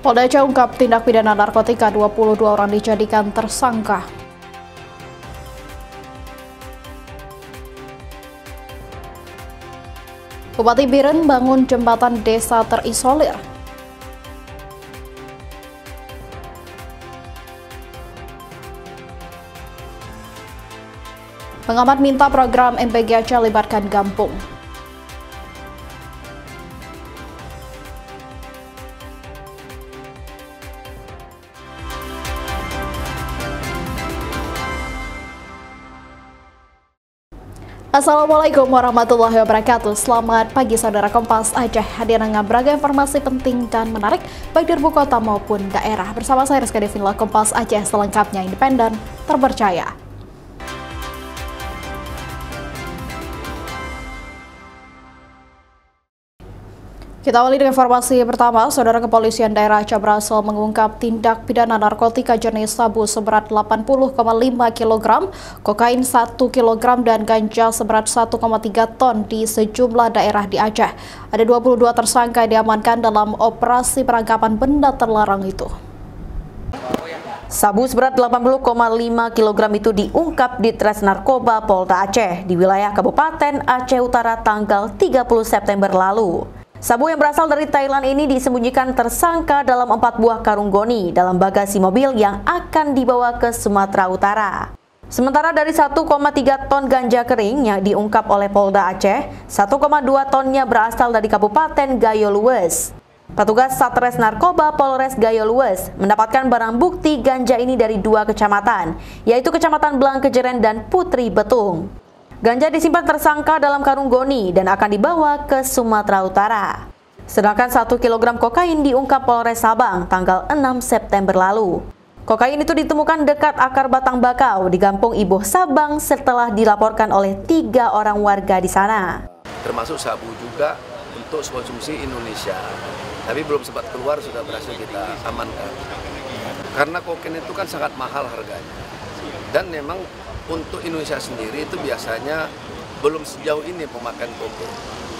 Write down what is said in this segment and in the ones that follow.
Polda Aceh ungkap tindak pidana narkotika, 22 orang dijadikan tersangka. Bupati Biren bangun jembatan desa terisolir. Pengamat minta program MPG Aceh libatkan Gampung. Assalamualaikum warahmatullahi wabarakatuh. Selamat pagi saudara Kompas Aceh. Hadir dengan beragam informasi penting dan menarik baik dari ibu kota maupun daerah. Bersama saya Rizka Devila, Kompas Aceh selengkapnya, independen, terpercaya. Kita awali dengan informasi pertama. Saudara, Kepolisian Daerah Aceh berhasil mengungkap tindak pidana narkotika jenis sabu seberat 80,5 kg, kokain 1 kg, dan ganja seberat 1,3 ton di sejumlah daerah di Aceh. Ada 22 tersangka yang diamankan dalam operasi penangkapan benda terlarang itu. Sabu seberat 80,5 kg itu diungkap di Tres Narkoba Polda Aceh di wilayah Kabupaten Aceh Utara tanggal 30 September lalu. Sabu yang berasal dari Thailand ini disembunyikan tersangka dalam 4 buah karung goni dalam bagasi mobil yang akan dibawa ke Sumatera Utara. Sementara dari 1,3 ton ganja kering yang diungkap oleh Polda Aceh, 1,2 tonnya berasal dari Kabupaten Gayo Lues. Petugas Satres Narkoba Polres Gayo Lues mendapatkan barang bukti ganja ini dari 2 kecamatan, yaitu Kecamatan Blangkejeren dan Putri Betung. Ganja disimpan tersangka dalam karung goni dan akan dibawa ke Sumatera Utara. Sedangkan 1 kg kokain diungkap Polres Sabang tanggal 6 September lalu. Kokain itu ditemukan dekat akar batang bakau di Kampung Iboh Sabang setelah dilaporkan oleh 3 orang warga di sana. Termasuk sabu juga untuk konsumsi Indonesia. Tapi belum sempat keluar, sudah berhasil kita amankan. Karena kokain itu kan sangat mahal harganya. Dan memang untuk Indonesia sendiri itu biasanya belum sejauh ini pemakaian kokain.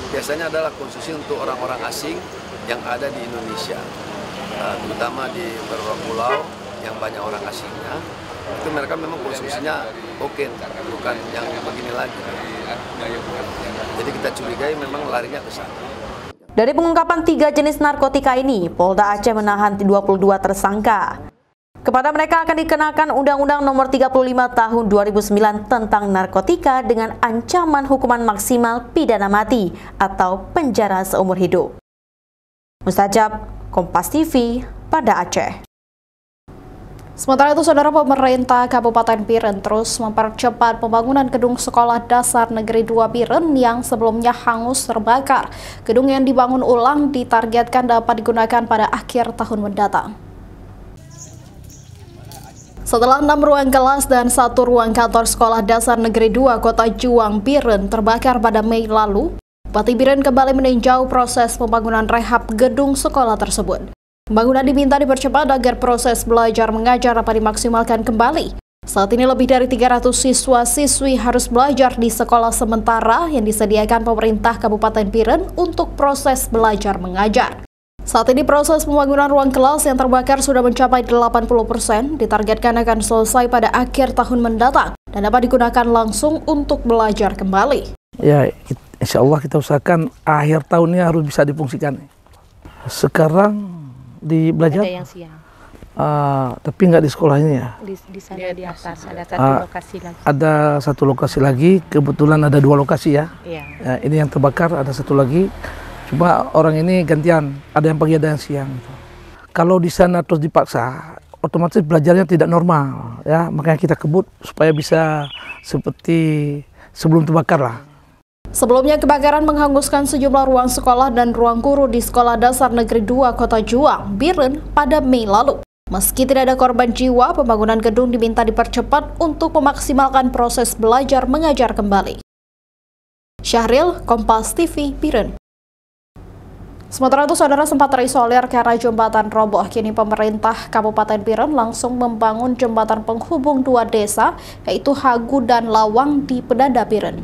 Biasanya adalah konsumsi untuk orang-orang asing yang ada di Indonesia, terutama di beberapa pulau yang banyak orang asingnya. Itu mereka memang konsumsinya kokain, bukan yang begini lagi. Jadi kita curigai memang larinya ke sana. Dari pengungkapan 3 jenis narkotika ini, Polda Aceh menahan 22 tersangka. Kepada mereka akan dikenakan Undang-Undang Nomor 35 Tahun 2009 tentang narkotika dengan ancaman hukuman maksimal pidana mati atau penjara seumur hidup. Mustajab, Kompas TV, pada Aceh. Sementara itu, saudara, pemerintah Kabupaten Biren terus mempercepat pembangunan gedung Sekolah Dasar Negeri 2 Biren yang sebelumnya hangus terbakar. Gedung yang dibangun ulang ditargetkan dapat digunakan pada akhir tahun mendatang. Setelah 6 ruang kelas dan 1 ruang kantor Sekolah Dasar Negeri 2 Kota Juang Biren terbakar pada Mei lalu, Bupati Biren kembali meninjau proses pembangunan rehab gedung sekolah tersebut. Pembangunan diminta dipercepat agar proses belajar mengajar dapat dimaksimalkan kembali. Saat ini lebih dari 300 siswa-siswi harus belajar di sekolah sementara yang disediakan pemerintah Kabupaten Biren untuk proses belajar mengajar. Saat ini proses pembangunan ruang kelas yang terbakar sudah mencapai 80%, ditargetkan akan selesai pada akhir tahun mendatang dan dapat digunakan langsung untuk belajar kembali. Ya, insya Allah kita usahakan akhir tahunnya harus bisa difungsikan. Sekarang di belajar, ada yang siang. Tapi nggak di sekolahnya ya. Di sana di atas ada satu lokasi lagi. Ada 1 lokasi lagi, kebetulan ada 2 lokasi ya. Iya. Ini yang terbakar, ada 1 lagi. Cuma orang ini gantian, ada yang pagi ada yang siang. Kalau di sana terus dipaksa, otomatis belajarnya tidak normal, ya. Makanya kita kebut supaya bisa seperti sebelum terbakar lah. Sebelumnya, kebakaran menghanguskan sejumlah ruang sekolah dan ruang guru di Sekolah Dasar Negeri 2 Kota Juang Biren pada Mei lalu. Meski tidak ada korban jiwa, pembangunan gedung diminta dipercepat untuk memaksimalkan proses belajar mengajar kembali. Syahril, Kompas TV, Biren. Sementara itu, saudara, sempat terisolir karena jembatan roboh. Kini pemerintah Kabupaten Biren langsung membangun jembatan penghubung 2 desa, yaitu Hagu dan Lawang di Pedada Biren.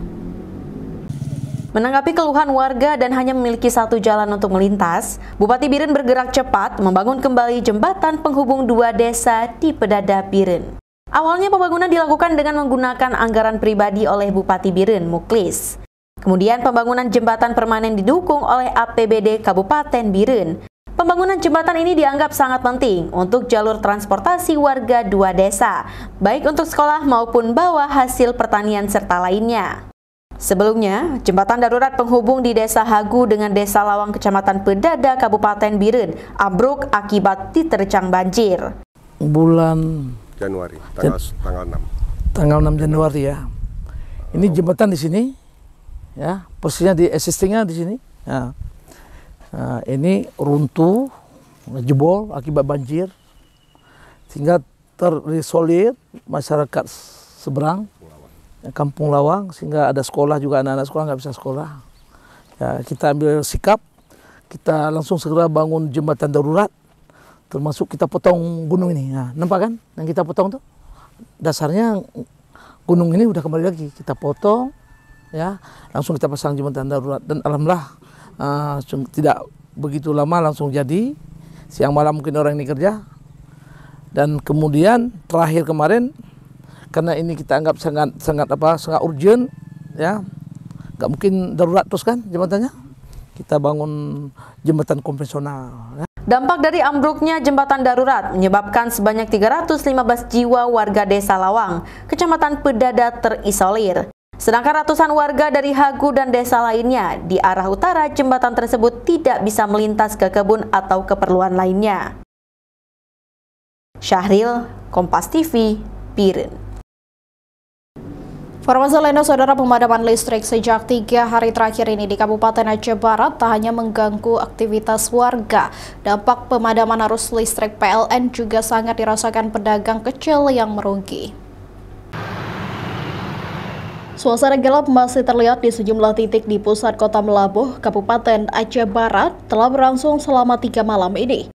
Menanggapi keluhan warga dan hanya memiliki satu jalan untuk melintas, Bupati Biren bergerak cepat membangun kembali jembatan penghubung dua desa di Pedada Biren. Awalnya pembangunan dilakukan dengan menggunakan anggaran pribadi oleh Bupati Biren, Muklis. Kemudian pembangunan jembatan permanen didukung oleh APBD Kabupaten Biren. Pembangunan jembatan ini dianggap sangat penting untuk jalur transportasi warga dua desa, baik untuk sekolah maupun bawa hasil pertanian serta lainnya. Sebelumnya, jembatan darurat penghubung di Desa Hagu dengan Desa Lawang Kecamatan Pedada Kabupaten Biren ambruk akibat diterjang banjir. Bulan Januari, tanggal 6. Tanggal 6 Januari ya. Ini jembatan di sini, ya, posisinya di existingnya di sini. Ya. Nah, ini runtuh, jebol akibat banjir, sehingga terisolir masyarakat seberang, Kampung Lawang, sehingga ada sekolah juga, anak-anak sekolah nggak bisa sekolah. Ya, kita ambil sikap, kita langsung segera bangun jembatan darurat, termasuk kita potong gunung ini. Nah, nampak kan yang kita potong tuh? Dasarnya gunung ini udah kembali lagi, kita potong, ya, langsung kita pasang jembatan darurat. Dan alhamdulillah tidak begitu lama langsung jadi, siang malam mungkin orang ini kerja. Dan kemudian terakhir kemarin, karena ini kita anggap sangat urgent, ya, nggak mungkin darurat terus kan jembatannya, kita bangun jembatan konvensional. Ya. Dampak dari ambruknya jembatan darurat menyebabkan sebanyak 315 jiwa warga Desa Lawang, Kecamatan Pedada terisolir. Sedangkan ratusan warga dari Hagu dan desa lainnya di arah utara jembatan tersebut tidak bisa melintas ke kebun atau keperluan lainnya. Syahril, Kompas TV, Biren. Informasi lainnya, saudara, pemadaman listrik sejak 3 hari terakhir ini di Kabupaten Aceh Barat tak hanya mengganggu aktivitas warga. Dampak pemadaman arus listrik PLN juga sangat dirasakan pedagang kecil yang merugi. Suasana gelap masih terlihat di sejumlah titik di pusat kota Melabuh, Kabupaten Aceh Barat telah berlangsung selama 3 malam ini.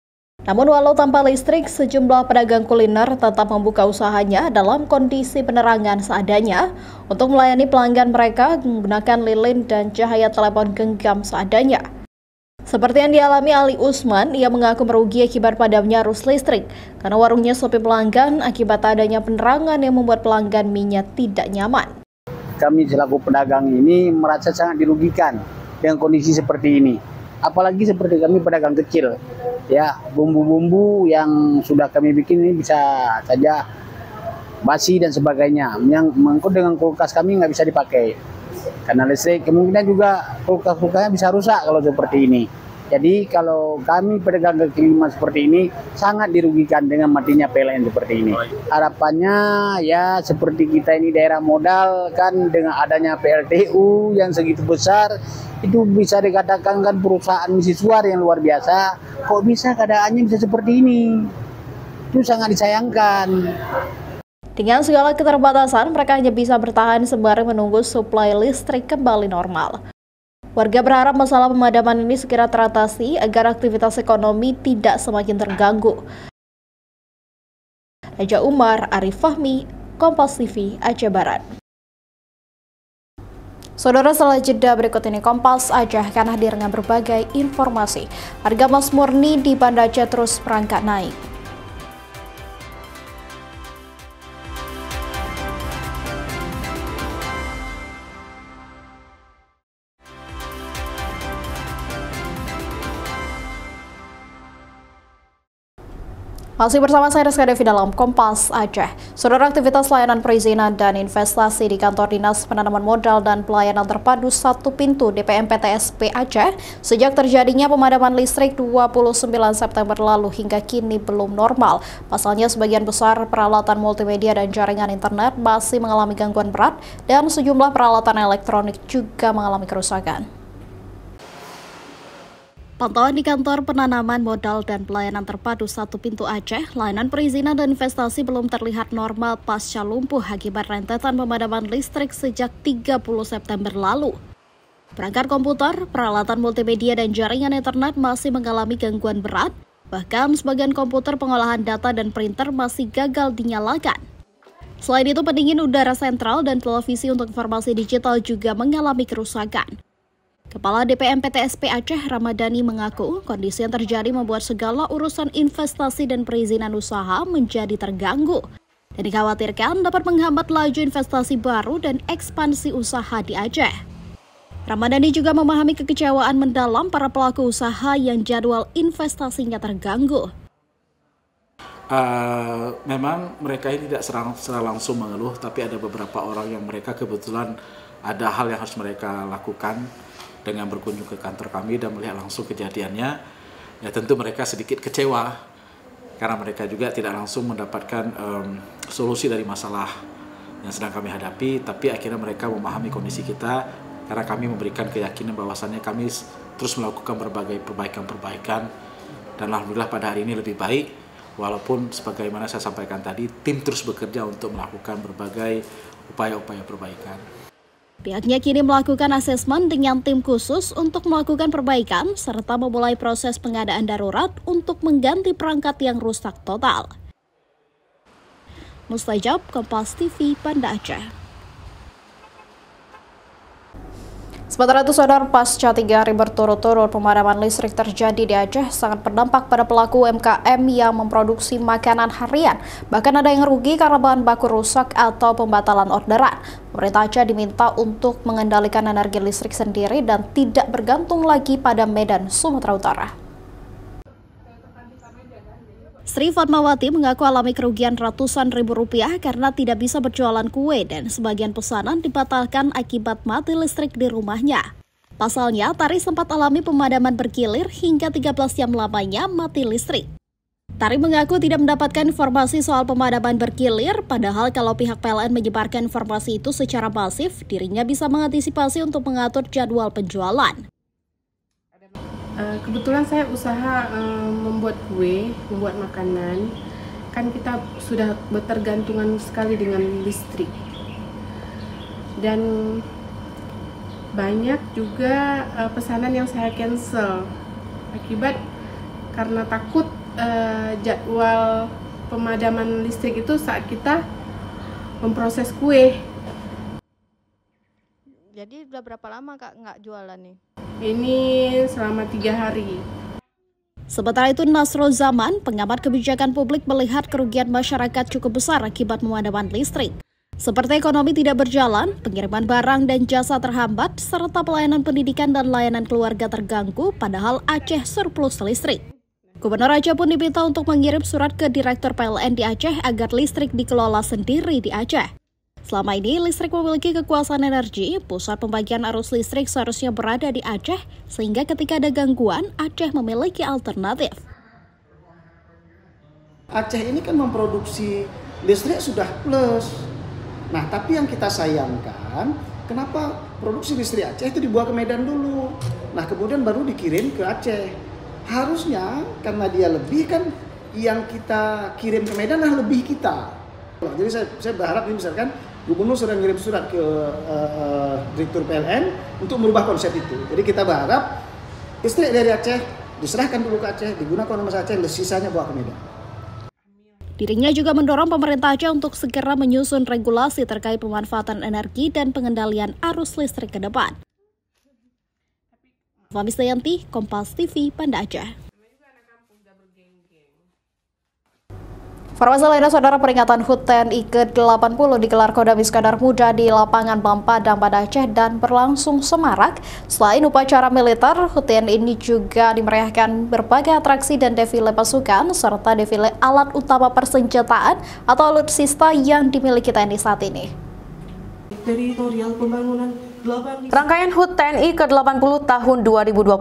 Namun walau tanpa listrik, sejumlah pedagang kuliner tetap membuka usahanya dalam kondisi penerangan seadanya untuk melayani pelanggan mereka menggunakan lilin dan cahaya telepon genggam seadanya. Seperti yang dialami Ali Usman, ia mengaku merugi akibat padamnya arus listrik karena warungnya sepi pelanggan akibat adanya penerangan yang membuat pelanggan minyak tidak nyaman. Kami selaku pedagang ini merasa sangat dirugikan dengan kondisi seperti ini. Apalagi seperti kami pedagang kecil, ya, bumbu-bumbu yang sudah kami bikin ini bisa saja basi dan sebagainya. Yang mengikut dengan kulkas kami nggak bisa dipakai karena listrik. Kemungkinan juga kulkas-kulkasnya bisa rusak kalau seperti ini. Jadi kalau kami pedagang kaki lima seperti ini sangat dirugikan dengan matinya PLN seperti ini. Harapannya ya seperti kita ini daerah modal kan, dengan adanya PLTU yang segitu besar, itu bisa dikatakan kan perusahaan misi suar yang luar biasa. Kok bisa keadaannya bisa seperti ini? Itu sangat disayangkan. Dengan segala keterbatasan, mereka hanya bisa bertahan sembari menunggu suplai listrik kembali normal. Warga berharap masalah pemadaman ini segera teratasi agar aktivitas ekonomi tidak semakin terganggu. Raja Umar, Arif Fahmi, Kompas TV, Aceh Barat. Saudara, setelah jeda berikut ini Kompas Aceh akan hadir dengan berbagai informasi. Harga emas murni di Banda Aceh terus merangkak naik. Masih bersama saya Rizka Devi dalam Kompas Aceh. Saudara, aktivitas layanan perizinan dan investasi di Kantor Dinas Penanaman Modal dan Pelayanan Terpadu Satu Pintu DPMPTSP Aceh sejak terjadinya pemadaman listrik 29 September lalu hingga kini belum normal. Pasalnya sebagian besar peralatan multimedia dan jaringan internet masih mengalami gangguan berat dan sejumlah peralatan elektronik juga mengalami kerusakan. Pantauan di Kantor Penanaman Modal dan Pelayanan Terpadu Satu Pintu Aceh, layanan perizinan dan investasi belum terlihat normal pasca lumpuh akibat rentetan pemadaman listrik sejak 30 September lalu. Perangkat komputer, peralatan multimedia dan jaringan internet masih mengalami gangguan berat, bahkan sebagian komputer pengolahan data dan printer masih gagal dinyalakan. Selain itu, pendingin udara sentral dan televisi untuk informasi digital juga mengalami kerusakan. Kepala DPM PTSP Aceh Ramadhani mengaku kondisi yang terjadi membuat segala urusan investasi dan perizinan usaha menjadi terganggu dan dikhawatirkan dapat menghambat laju investasi baru dan ekspansi usaha di Aceh. Ramadhani juga memahami kekecewaan mendalam para pelaku usaha yang jadwal investasinya terganggu. Memang mereka ini tidak secara langsung mengeluh, tapi ada beberapa orang yang mereka kebetulan ada hal yang harus mereka lakukan dengan berkunjung ke kantor kami dan melihat langsung kejadiannya. Ya tentu mereka sedikit kecewa karena mereka juga tidak langsung mendapatkan solusi dari masalah yang sedang kami hadapi, tapi akhirnya mereka memahami kondisi kita karena kami memberikan keyakinan bahwasannya kami terus melakukan berbagai perbaikan-perbaikan dan alhamdulillah pada hari ini lebih baik, walaupun sebagaimana saya sampaikan tadi, tim terus bekerja untuk melakukan berbagai upaya-upaya perbaikan. Pihaknya kini melakukan asesmen dengan tim khusus untuk melakukan perbaikan serta memulai proses pengadaan darurat untuk mengganti perangkat yang rusak total. Mustajab, Kompas TV, Banda Aceh. Sementara itu, saudara, pasca 3 hari berturut-turut pemadaman listrik terjadi di Aceh sangat berdampak pada pelaku UMKM yang memproduksi makanan harian. Bahkan ada yang rugi karena bahan baku rusak atau pembatalan orderan. Pemerintah Aceh diminta untuk mengendalikan energi listrik sendiri dan tidak bergantung lagi pada Medan, Sumatera Utara. Sri Fatmawati mengaku alami kerugian ratusan ribu rupiah karena tidak bisa berjualan kue dan sebagian pesanan dibatalkan akibat mati listrik di rumahnya. Pasalnya, Tari sempat alami pemadaman bergilir hingga 13 jam lamanya mati listrik. Tari mengaku tidak mendapatkan informasi soal pemadaman bergilir, padahal kalau pihak PLN menyebarkan informasi itu secara masif, dirinya bisa mengantisipasi untuk mengatur jadwal penjualan. Kebetulan saya usaha membuat kue, membuat makanan. Kan kita sudah bertergantungan sekali dengan listrik. Dan banyak juga pesanan yang saya cancel akibat karena takut jadwal pemadaman listrik itu saat kita memproses kue. Jadi udah berapa lama Kak nggak jualan nih? Ini selama 3 hari. Sementara itu, Nasrul Zaman, pengamat kebijakan publik, melihat kerugian masyarakat cukup besar akibat pemadaman listrik. Seperti ekonomi tidak berjalan, pengiriman barang dan jasa terhambat, serta pelayanan pendidikan dan layanan keluarga terganggu, padahal Aceh surplus listrik. Gubernur Aceh pun diminta untuk mengirim surat ke Direktur PLN di Aceh agar listrik dikelola sendiri di Aceh. Selama ini, listrik memiliki kekuasaan energi, pusat pembagian arus listrik seharusnya berada di Aceh, sehingga ketika ada gangguan, Aceh memiliki alternatif. Aceh ini kan memproduksi listrik sudah plus. Nah, tapi yang kita sayangkan, kenapa produksi listrik Aceh itu dibawa ke Medan dulu. Nah, kemudian baru dikirim ke Aceh. Harusnya, karena dia lebih kan, yang kita kirim ke Medan lah lebih kita. Jadi saya berharap ini misalkan, Gubernur sudah mengirim surat ke Direktur PLN untuk merubah konsep itu. Jadi kita berharap listrik dari Aceh diserahkan dulu ke Aceh, digunakan oleh masyarakat Aceh, sisanya bawa ke Medan. Dirinya juga mendorong pemerintah Aceh untuk segera menyusun regulasi terkait pemanfaatan energi dan pengendalian arus listrik ke depan. Fahmi Stayanti, Kompas TV, Banda Aceh. Informasi lainnya, saudara, peringatan HUT TNI ke-80 digelar Kodam Iskandar Muda di lapangan Bampadang, Banda Aceh dan berlangsung semarak. Selain upacara militer, HUT TNI ini juga dimeriahkan berbagai atraksi dan defile pasukan serta defile alat utama persenjataan atau alutsista yang dimiliki TNI saat ini. Teritorial pembangunan Rangkaian HUT TNI ke-80 tahun 2025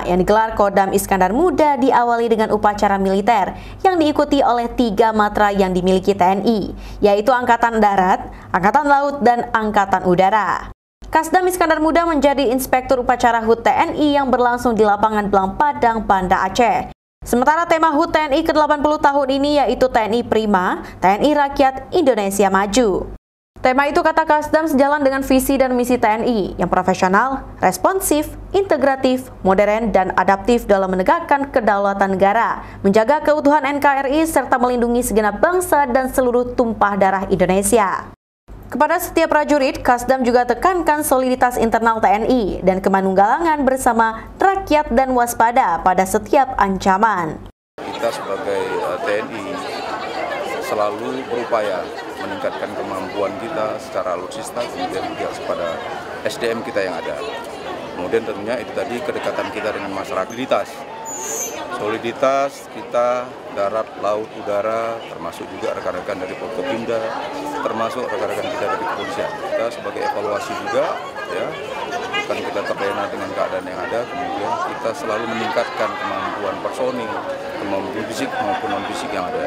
yang digelar Kodam Iskandar Muda diawali dengan upacara militer yang diikuti oleh 3 matra yang dimiliki TNI, yaitu Angkatan Darat, Angkatan Laut, dan Angkatan Udara. Kasdam Iskandar Muda menjadi inspektur upacara HUT TNI yang berlangsung di lapangan Blampadang, Banda Aceh. Sementara tema HUT TNI ke-80 tahun ini yaitu TNI Prima, TNI Rakyat Indonesia Maju. Tema itu, kata Kasdam, sejalan dengan visi dan misi TNI yang profesional, responsif, integratif, modern, dan adaptif dalam menegakkan kedaulatan negara, menjaga keutuhan NKRI, serta melindungi segenap bangsa dan seluruh tumpah darah Indonesia. Kepada setiap prajurit, Kasdam juga tekankan soliditas internal TNI dan kemanunggalangan bersama rakyat dan waspada pada setiap ancaman. Kita sebagai TNI selalu berupaya meningkatkan kemampuan kita secara alutsista, kemudian juga kepada SDM kita yang ada. Kemudian tentunya itu tadi kedekatan kita dengan masyarakat. Soliditas kita darat, laut, udara, termasuk juga rekan-rekan dari Forkopimda, termasuk rekan-rekan kita dari kepolisian. Kita sebagai evaluasi juga, ya, bukan kita terlena dengan keadaan yang ada, kemudian kita selalu meningkatkan kemampuan personil, kemampuan fisik maupun non-fisik yang ada.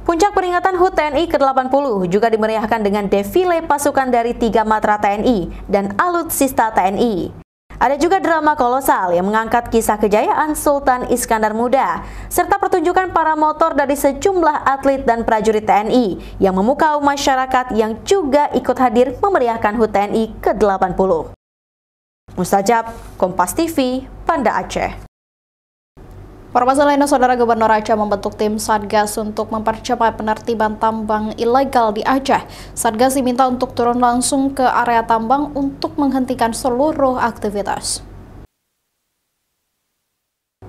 Puncak peringatan HUT TNI ke-80 juga dimeriahkan dengan defile pasukan dari 3 matra TNI dan alutsista TNI. Ada juga drama kolosal yang mengangkat kisah kejayaan Sultan Iskandar Muda, serta pertunjukan para motor dari sejumlah atlet dan prajurit TNI yang memukau masyarakat yang juga ikut hadir memeriahkan HUT TNI ke-80. Mustajab, Kompas TV, Banda Aceh. Informasi lainnya, Saudara, Gubernur Aceh membentuk tim Satgas untuk mempercepat penertiban tambang ilegal di Aceh. Satgas diminta untuk turun langsung ke area tambang untuk menghentikan seluruh aktivitas.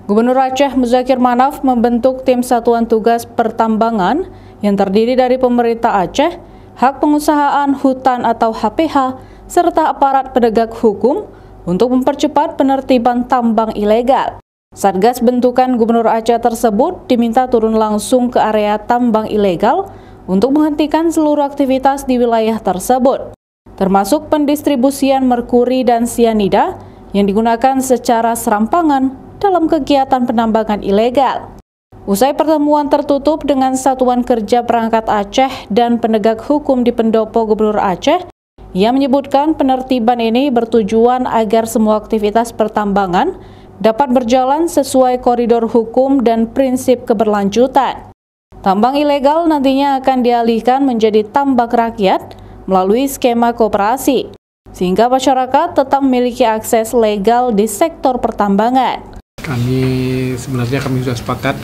Gubernur Aceh Muzakir Manaf membentuk tim Satuan Tugas Pertambangan yang terdiri dari pemerintah Aceh, hak pengusahaan hutan atau HPH, serta aparat penegak hukum untuk mempercepat penertiban tambang ilegal. Satgas bentukan Gubernur Aceh tersebut diminta turun langsung ke area tambang ilegal untuk menghentikan seluruh aktivitas di wilayah tersebut, termasuk pendistribusian merkuri dan sianida yang digunakan secara serampangan dalam kegiatan penambangan ilegal. Usai pertemuan tertutup dengan Satuan Kerja Perangkat Aceh dan penegak hukum di Pendopo Gubernur Aceh, ia menyebutkan penertiban ini bertujuan agar semua aktivitas pertambangan dapat berjalan sesuai koridor hukum dan prinsip keberlanjutan. Tambang ilegal nantinya akan dialihkan menjadi tambak rakyat melalui skema koperasi, sehingga masyarakat tetap memiliki akses legal di sektor pertambangan. Kami sudah sepakat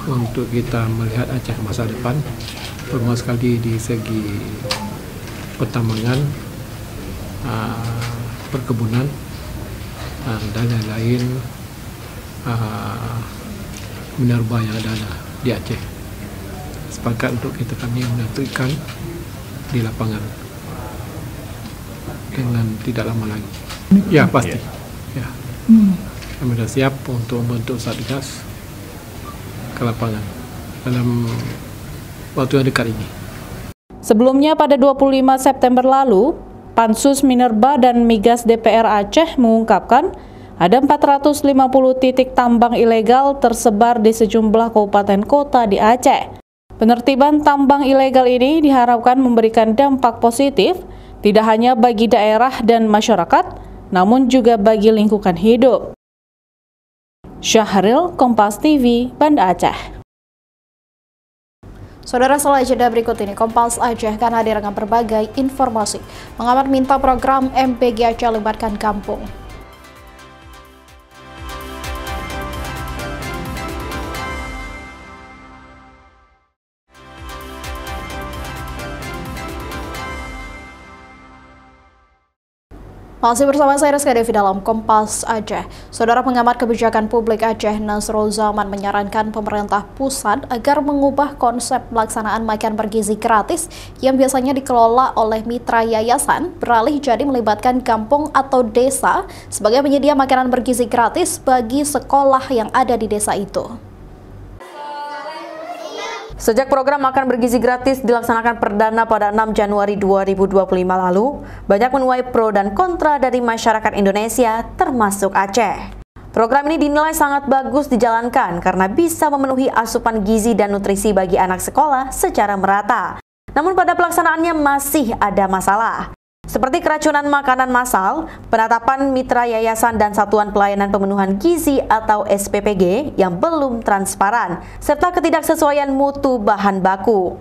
untuk kita melihat Aceh masa depan, terutama sekali di segi pertambangan, perkebunan, dan lain-lain minerba yang ada di Aceh. Sepakat untuk kami menentukan di lapangan dengan tidak lama lagi. Ya, pasti. Ya. Kami sudah siap untuk membentuk Satgas ke lapangan dalam waktu yang dekat ini. Sebelumnya pada 25 September lalu, Pansus Minerba dan Migas DPR Aceh mengungkapkan ada 450 titik tambang ilegal tersebar di sejumlah kabupaten kota di Aceh. Penertiban tambang ilegal ini diharapkan memberikan dampak positif tidak hanya bagi daerah dan masyarakat, namun juga bagi lingkungan hidup. Syahril, Kompas TV, Banda Aceh. Saudara, setelah jeda berikut ini, Kompas Aceh akan hadir dengan berbagai informasi. Pengamat minta program MPG Aceh libatkan kampung. Masih bersama saya Rizka Devi dalam Kompas Aceh. Saudara, pengamat kebijakan publik Aceh Nasrul Zaman menyarankan pemerintah pusat agar mengubah konsep pelaksanaan makan bergizi gratis yang biasanya dikelola oleh mitra yayasan beralih jadi melibatkan kampung atau desa sebagai penyedia makanan bergizi gratis bagi sekolah yang ada di desa itu. Sejak program makan bergizi gratis dilaksanakan perdana pada 6 Januari 2025 lalu, banyak menuai pro dan kontra dari masyarakat Indonesia, termasuk Aceh. Program ini dinilai sangat bagus dijalankan karena bisa memenuhi asupan gizi dan nutrisi bagi anak sekolah secara merata. Namun pada pelaksanaannya masih ada masalah. Seperti keracunan makanan massal, penetapan mitra yayasan dan satuan pelayanan pemenuhan gizi atau SPPG yang belum transparan, serta ketidaksesuaian mutu bahan baku.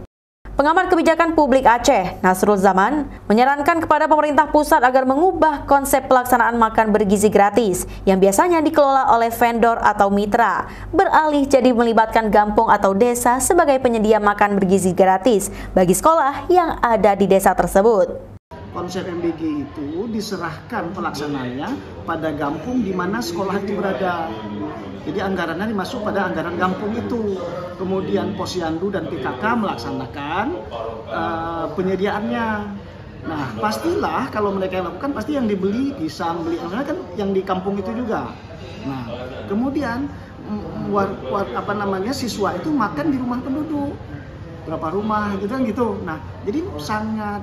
Pengamat kebijakan publik Aceh, Nasrul Zaman, menyarankan kepada pemerintah pusat agar mengubah konsep pelaksanaan makan bergizi gratis yang biasanya dikelola oleh vendor atau mitra, beralih jadi melibatkan kampung atau desa sebagai penyedia makan bergizi gratis bagi sekolah yang ada di desa tersebut. Konsep MBG itu diserahkan pelaksanaannya pada kampung di mana sekolah itu berada. Jadi anggarannya dimasuk pada anggaran kampung itu. Kemudian Posyandu dan PKK melaksanakan penyediaannya. Nah, pastilah kalau mereka yang lakukan pasti yang dibeli pisang, beli kan yang di kampung itu juga. Nah, kemudian siswa itu makan di rumah penduduk. Berapa rumah gitu kan gitu. Nah, jadi sangat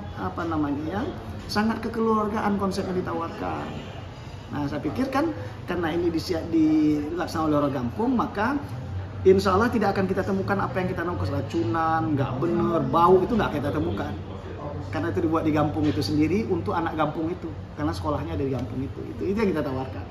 sangat kekeluargaan konsep yang ditawarkan. Nah, saya pikir kan karena ini dilaksanakan oleh orang kampung, maka insya Allah tidak akan kita temukan apa yang kita nangkut keracunan, nggak bener, bau itu nggak kita temukan. Karena itu dibuat di kampung itu sendiri untuk anak kampung itu, karena sekolahnya ada di kampung itu yang kita tawarkan.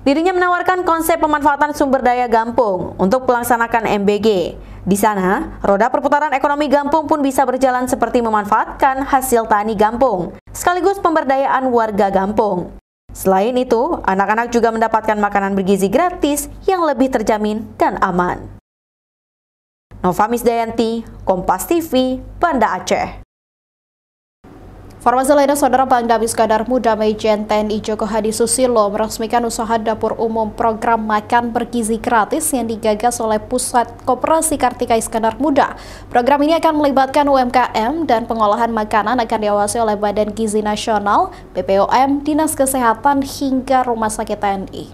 Dirinya menawarkan konsep pemanfaatan sumber daya kampung untuk melaksanakan MBG. Di sana, roda perputaran ekonomi kampung pun bisa berjalan seperti memanfaatkan hasil tani kampung, sekaligus pemberdayaan warga kampung. Selain itu, anak-anak juga mendapatkan makanan bergizi gratis yang lebih terjamin dan aman. Nova Misdayanti, Kompas TV, Banda Aceh. Informasi lainnya, Saudara Pangdam Iskandar Muda Majen TNI Joko Hadi Susilo meresmikan usaha dapur umum program makan bergizi gratis yang digagas oleh Pusat Koperasi Kartika Iskandar Muda. Program ini akan melibatkan UMKM dan pengolahan makanan akan diawasi oleh Badan Gizi Nasional, BPOM, Dinas Kesehatan hingga Rumah Sakit TNI.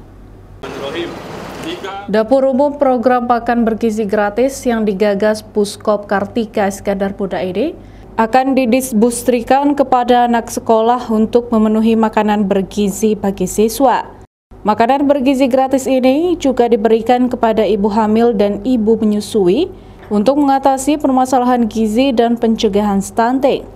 Dapur umum program makan bergizi gratis yang digagas Puskop Kartika Iskandar Muda ini akan didistribusikan kepada anak sekolah untuk memenuhi makanan bergizi bagi siswa. Makanan bergizi gratis ini juga diberikan kepada ibu hamil dan ibu menyusui untuk mengatasi permasalahan gizi dan pencegahan stunting.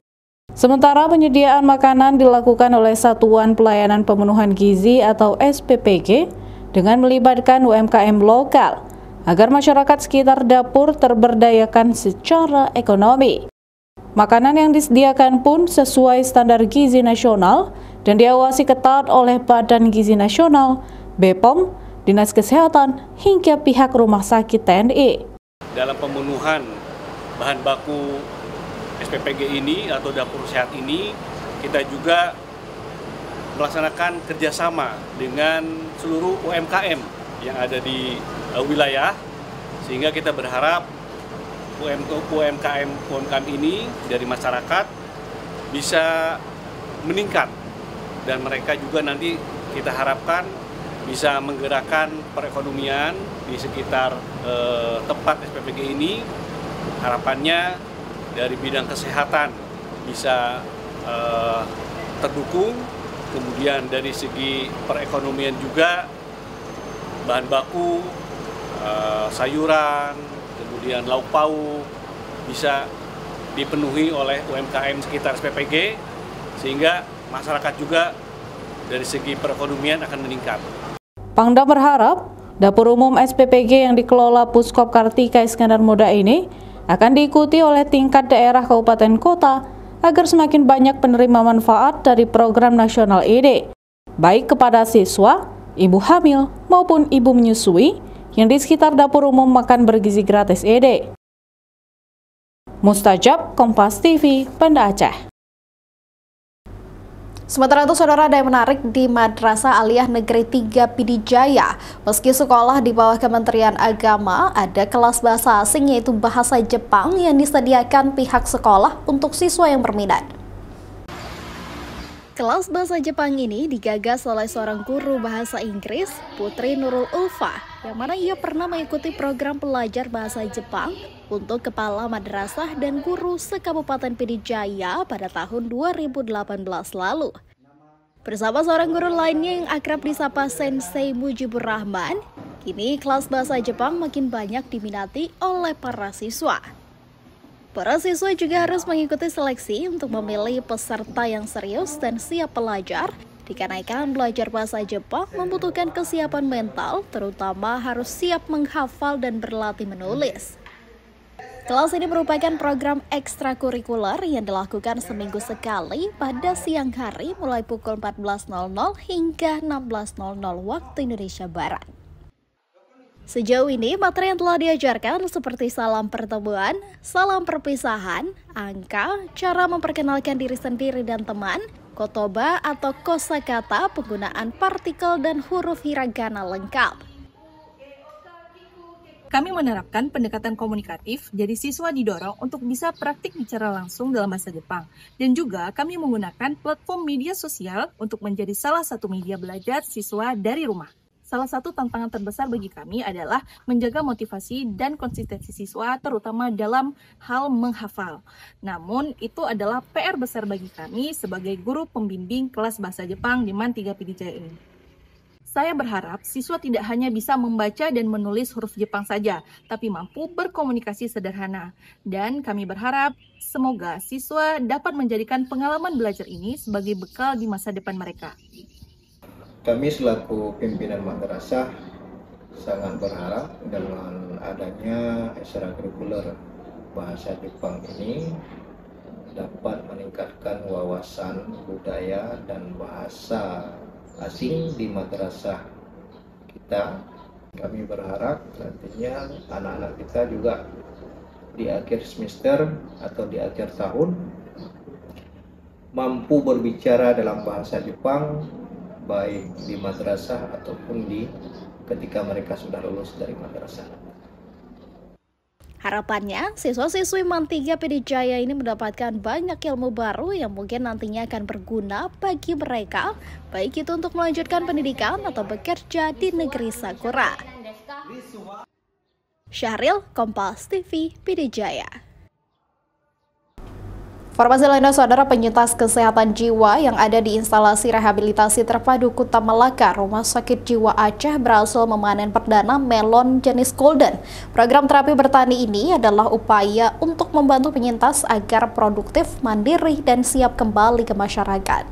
Sementara penyediaan makanan dilakukan oleh Satuan Pelayanan Pemenuhan Gizi atau SPPG dengan melibatkan UMKM lokal agar masyarakat sekitar dapur terberdayakan secara ekonomi. Makanan yang disediakan pun sesuai standar gizi nasional dan diawasi ketat oleh Badan Gizi Nasional, BPOM, Dinas Kesehatan, hingga pihak Rumah Sakit TNI. Dalam pemenuhan bahan baku SPPG ini atau dapur sehat ini, kita juga melaksanakan kerjasama dengan seluruh UMKM yang ada di wilayah, sehingga kita berharap UMKM ini dari masyarakat bisa meningkat dan mereka juga nanti kita harapkan bisa menggerakkan perekonomian di sekitar tempat SPPG ini. Harapannya dari bidang kesehatan bisa terdukung, kemudian dari segi perekonomian juga bahan baku, sayuran, kemudian lauk pauk bisa dipenuhi oleh UMKM sekitar SPPG, sehingga masyarakat juga dari segi perekonomian akan meningkat. Pangdam berharap dapur umum SPPG yang dikelola Puskop Kartika Iskandar Muda ini akan diikuti oleh tingkat daerah kabupaten kota agar semakin banyak penerima manfaat dari program nasional ini, baik kepada siswa, ibu hamil maupun ibu menyusui yang di sekitar dapur umum makan bergizi gratis ini. Mustajab, Kompas TV, Banda Aceh. Sementara itu, Saudara, ada yang menarik di Madrasah Aliyah Negeri 3 Pidijaya. Meski sekolah di bawah Kementerian Agama, ada kelas bahasa asing yaitu bahasa Jepang yang disediakan pihak sekolah untuk siswa yang berminat. Kelas bahasa Jepang ini digagas oleh seorang guru bahasa Inggris, Putri Nurul Ulfa, yang mana ia pernah mengikuti program pelajar bahasa Jepang untuk kepala madrasah dan guru se-Kabupaten Pidijaya pada tahun 2018 lalu. Bersama seorang guru lainnya yang akrab disapa Sensei Mujibur Rahman, kini kelas bahasa Jepang makin banyak diminati oleh para siswa. Para siswa juga harus mengikuti seleksi untuk memilih peserta yang serius dan siap belajar, dikarenakan belajar bahasa Jepang membutuhkan kesiapan mental, terutama harus siap menghafal dan berlatih menulis. Kelas ini merupakan program ekstrakurikuler yang dilakukan seminggu sekali pada siang hari mulai pukul 14.00 hingga 16.00 waktu Indonesia Barat. Sejauh ini, materi yang telah diajarkan seperti salam pertemuan, salam perpisahan, angka, cara memperkenalkan diri sendiri dan teman, kotoba atau kosakata, penggunaan partikel dan huruf hiragana lengkap. Kami menerapkan pendekatan komunikatif, jadi siswa didorong untuk bisa praktik bicara langsung dalam bahasa Jepang. Dan juga kami menggunakan platform media sosial untuk menjadi salah satu media belajar siswa dari rumah. Salah satu tantangan terbesar bagi kami adalah menjaga motivasi dan konsistensi siswa, terutama dalam hal menghafal. Namun, itu adalah PR besar bagi kami sebagai guru pembimbing kelas bahasa Jepang di MAN 3 PD Jaya ini. Saya berharap siswa tidak hanya bisa membaca dan menulis huruf Jepang saja, tapi mampu berkomunikasi sederhana. Dan kami berharap semoga siswa dapat menjadikan pengalaman belajar ini sebagai bekal di masa depan mereka. Kami selaku pimpinan madrasah sangat berharap dengan adanya ekstrakurikuler bahasa Jepang ini dapat meningkatkan wawasan budaya dan bahasa asing di madrasah kita. Kami berharap nantinya anak-anak kita juga di akhir semester atau di akhir tahun mampu berbicara dalam bahasa Jepang baik di madrasah ataupun ketika mereka sudah lulus dari madrasah. Harapannya, siswa-siswi MAN 3 PD Jaya ini mendapatkan banyak ilmu baru yang mungkin nantinya akan berguna bagi mereka, baik itu untuk melanjutkan pendidikan atau bekerja di negeri Sakura. Syahril, Kompas TV, PD Jaya. Informasi lainnya, saudara, penyintas kesehatan jiwa yang ada di instalasi rehabilitasi terpadu Kuta Malaka, Rumah Sakit Jiwa Aceh berhasil memanen perdana melon jenis golden. Program terapi bertani ini adalah upaya untuk membantu penyintas agar produktif, mandiri, dan siap kembali ke masyarakat.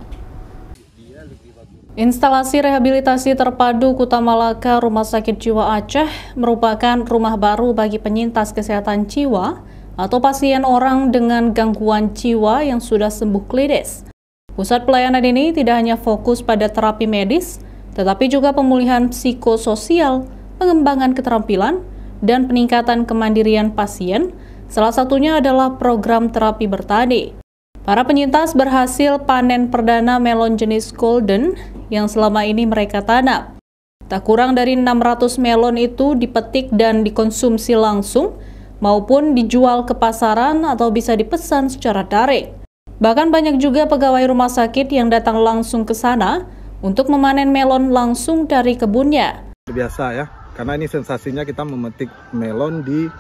Instalasi rehabilitasi terpadu Kuta Malaka, Rumah Sakit Jiwa Aceh merupakan rumah baru bagi penyintas kesehatan jiwa atau pasien orang dengan gangguan jiwa yang sudah sembuh klinis. Pusat pelayanan ini tidak hanya fokus pada terapi medis, tetapi juga pemulihan psikososial, pengembangan keterampilan, dan peningkatan kemandirian pasien. Salah satunya adalah program terapi bertani. Para penyintas berhasil panen perdana melon jenis golden yang selama ini mereka tanam. Tak kurang dari 600 melon itu dipetik dan dikonsumsi langsung, maupun dijual ke pasaran atau bisa dipesan secara daring. Bahkan banyak juga pegawai rumah sakit yang datang langsung ke sana untuk memanen melon langsung dari kebunnya. Biasa ya, karena ini sensasinya kita memetik melon di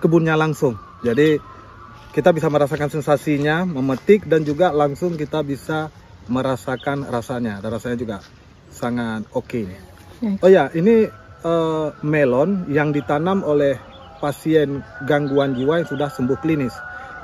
kebunnya langsung. Jadi kita bisa merasakan sensasinya, memetik, dan juga langsung kita bisa merasakan rasanya. Dan rasanya juga sangat oke. Oh ya, ini melon yang ditanam oleh pasien gangguan jiwa yang sudah sembuh klinis.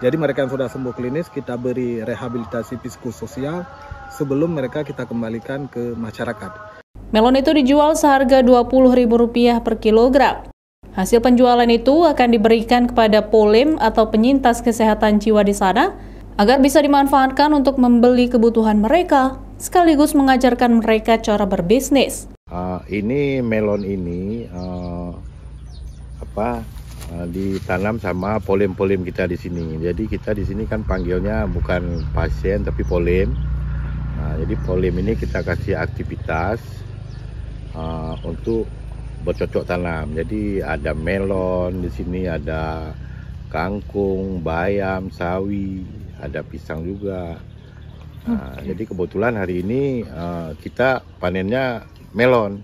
Jadi mereka yang sudah sembuh klinis kita beri rehabilitasi psikososial sebelum mereka kita kembalikan ke masyarakat. Melon itu dijual seharga Rp20.000 per kilogram. Hasil penjualan itu akan diberikan kepada polim atau penyintas kesehatan jiwa di sana agar bisa dimanfaatkan untuk membeli kebutuhan mereka sekaligus mengajarkan mereka cara berbisnis. Ini melon ini ditanam sama polim-polim kita di sini. Jadi kita di sini kan panggilnya bukan pasien tapi polim. Jadi polim ini kita kasih aktivitas untuk bercocok tanam. Jadi ada melon di sini, ada kangkung, bayam, sawi, ada pisang juga. Jadi kebetulan hari ini kita panennya melon.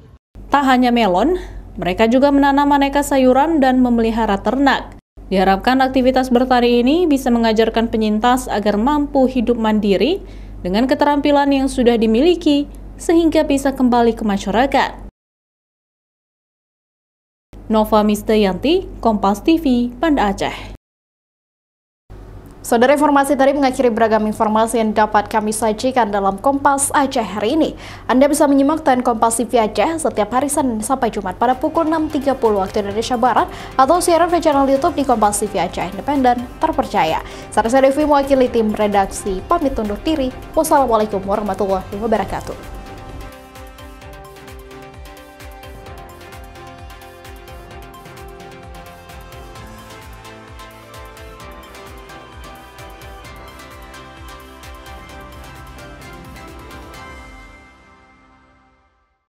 Tak hanya melon, mereka juga menanam aneka sayuran dan memelihara ternak. Diharapkan aktivitas bertani ini bisa mengajarkan penyintas agar mampu hidup mandiri dengan keterampilan yang sudah dimiliki sehingga bisa kembali ke masyarakat. Nova Mistayanti, Kompas TV, Banda Aceh. Saudara, informasi tadi mengakhiri beragam informasi yang dapat kami sajikan dalam Kompas Aceh hari ini. Anda bisa menyimak dan Kompas TV Aceh setiap hari Senin sampai Jumat pada pukul 6.30 waktu Indonesia Barat atau siaran di channel YouTube di Kompas TV Aceh Independen Terpercaya. Saya Devi mewakili tim redaksi pamit undur diri. Wassalamualaikum warahmatullahi wabarakatuh.